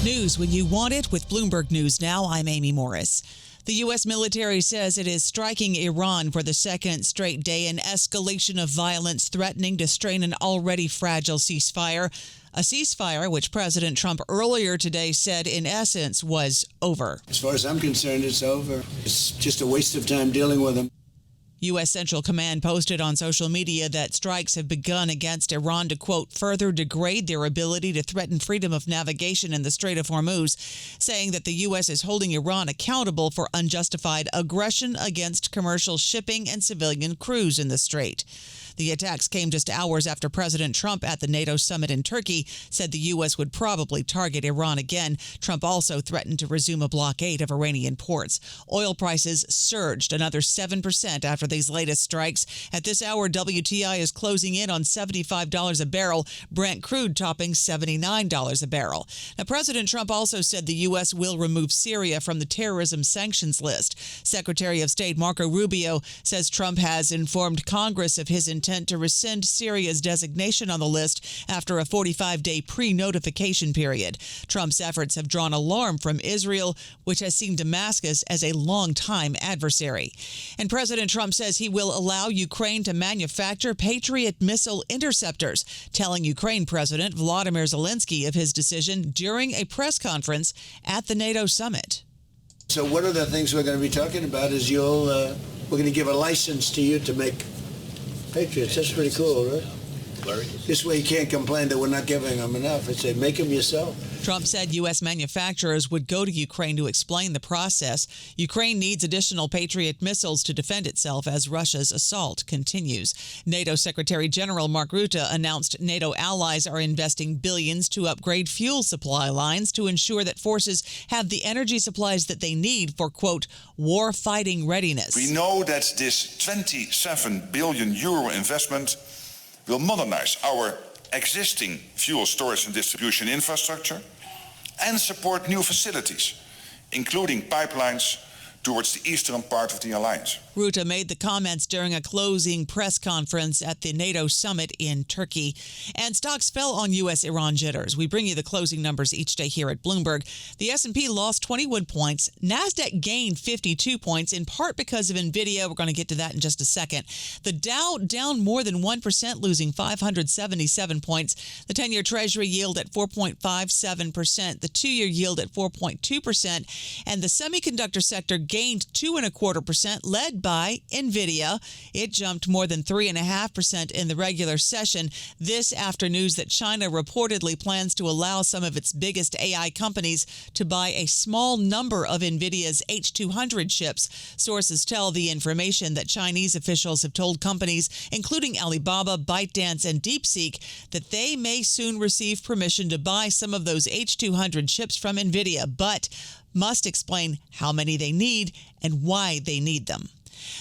News when you want it with Bloomberg News Now. I'm Amy Morris. The U.S. military says it is striking Iran for the second straight day, an escalation of violence threatening to strain an already fragile ceasefire. A ceasefire which President Trump earlier today said, in essence, was over. As far as I'm concerned, it's over. It's just a waste of time dealing with them. U.S. Central Command posted on social media that strikes have begun against Iran to, quote, further degrade their ability to threaten freedom of navigation in the Strait of Hormuz, saying that the U.S. is holding Iran accountable for unjustified aggression against commercial shipping and civilian crews in the strait. The attacks came just hours after President Trump at the NATO summit in Turkey said the U.S. would probably target Iran again. Trump also threatened to resume a blockade of Iranian ports. Oil prices surged another 7% after these latest strikes. At this hour, WTI is closing in on $75 a barrel, Brent crude topping $79 a barrel. Now, President Trump also said the U.S. will remove Syria from the terrorism sanctions list. Secretary of State Marco Rubio says Trump has informed Congress of his intent to rescind Syria's designation on the list after a 45-day pre-notification period. Trump's efforts have drawn alarm from Israel, which has seen Damascus as a longtime adversary. And President Trump says he will allow Ukraine to manufacture Patriot missile interceptors, telling Ukraine President Volodymyr Zelensky of his decision during a press conference at the NATO summit. So one of the things we're going to be talking about is we're going to give a license to you to make Patriots. That's pretty cool, right? This way you can't complain that we're not giving them enough. I'd say make them yourself. Trump said U.S. manufacturers would go to Ukraine to explain the process. Ukraine needs additional Patriot missiles to defend itself as Russia's assault continues. NATO Secretary General Mark Rutte announced NATO allies are investing billions to upgrade fuel supply lines to ensure that forces have the energy supplies that they need for, quote, war-fighting readiness. We know that this 27 billion euro investment will modernize our existing fuel storage and distribution infrastructure and support new facilities, including pipelines towards the eastern part of the alliance. Rutte made the comments during a closing press conference at the NATO summit in Turkey. And stocks fell on U.S.-Iran jitters. We bring you the closing numbers each day here at Bloomberg. The S&P lost 21 points. NASDAQ gained 52 points, in part because of NVIDIA. We're going to get to that in just a second. The Dow down more than 1%, losing 577 points. The 10-year Treasury yield at 4.57%. The 2-year yield at 4.2%. And the semiconductor sector gained 2.25%, led by NVIDIA. It jumped more than 3.5% in the regular session. This after news that China reportedly plans to allow some of its biggest AI companies to buy a small number of NVIDIA's H200 chips. Sources tell the information that Chinese officials have told companies, including Alibaba, ByteDance, and DeepSeek, that they may soon receive permission to buy some of those H200 chips from NVIDIA, but must explain how many they need and why they need them.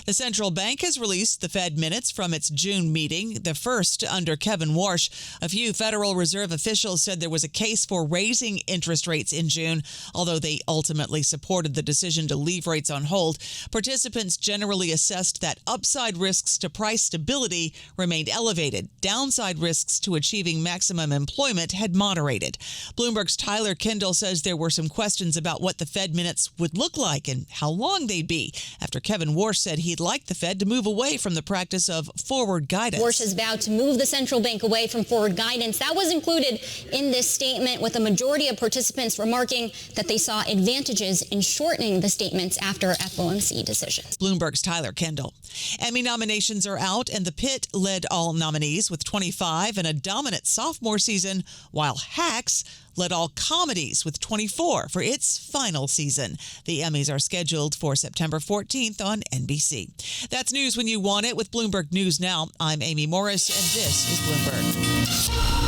The central bank has released the Fed minutes from its June meeting, the first under Kevin Warsh. A few Federal Reserve officials said there was a case for raising interest rates in June, although they ultimately supported the decision to leave rates on hold. Participants generally assessed that upside risks to price stability remained elevated. Downside risks to achieving maximum employment had moderated. Bloomberg's Tyler Kendall says there were some questions about what the Fed minutes would look like and how long they'd be after Kevin Warsh said he'd like the Fed to move away from the practice of forward guidance. Warsh has vowed to move the central bank away from forward guidance. That was included in this statement, with a majority of participants remarking that they saw advantages in shortening the statements after FOMC decisions. Bloomberg's Tyler Kendall. Emmy nominations are out, and the Pitt led all nominees with 25 and a dominant sophomore season, while Hacks led all comedies with 24 for its final season. The Emmys are scheduled for September 14th on NBC. That's news when you want it with Bloomberg News Now. I'm Amy Morris, and this is Bloomberg.